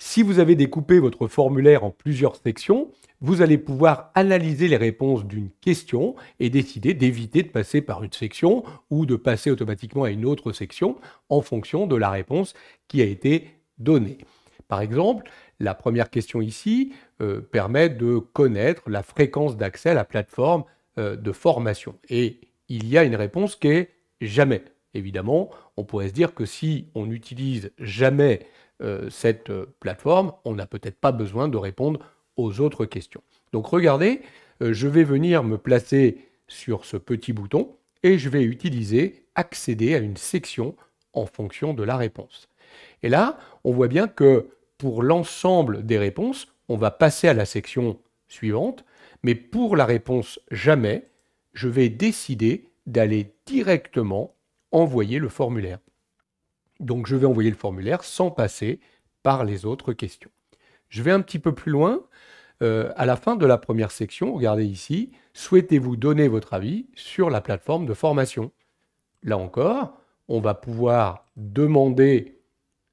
Si vous avez découpé votre formulaire en plusieurs sections, vous allez pouvoir analyser les réponses d'une question et décider d'éviter de passer par une section ou de passer automatiquement à une autre section en fonction de la réponse qui a été donnée. Par exemple, la première question ici permet de connaître la fréquence d'accès à la plateforme de formation. Et il y a une réponse qui est jamais. Évidemment, on pourrait se dire que si on n'utilise jamais cette plateforme, on n'a peut-être pas besoin de répondre aux autres questions. Donc regardez, je vais venir me placer sur ce petit bouton et je vais utiliser accéder à une section en fonction de la réponse. Et là, on voit bien que pour l'ensemble des réponses, on va passer à la section suivante, mais pour la réponse jamais, je vais décider d'aller directement envoyer le formulaire. Donc je vais envoyer le formulaire sans passer par les autres questions. Je vais un petit peu plus loin. À la fin de la première section, regardez ici, souhaitez-vous donner votre avis sur la plateforme de formation? Là encore, on va pouvoir demander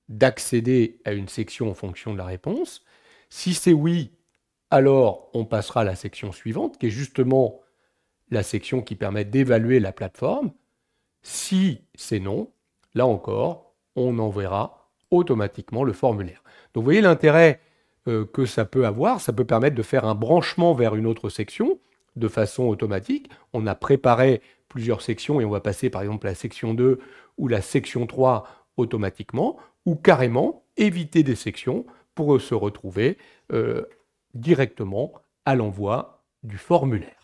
d'accéder à une section en fonction de la réponse. Si c'est oui, alors on passera à la section suivante, qui est justement la section qui permet d'évaluer la plateforme. Si c'est non, là encore, on enverra automatiquement le formulaire. Donc vous voyez l'intérêt que ça peut avoir, ça peut permettre de faire un branchement vers une autre section de façon automatique. On a préparé plusieurs sections et on va passer par exemple à la section 2 ou la section 3 automatiquement, ou carrément éviter des sections pour se retrouver directement à l'envoi du formulaire.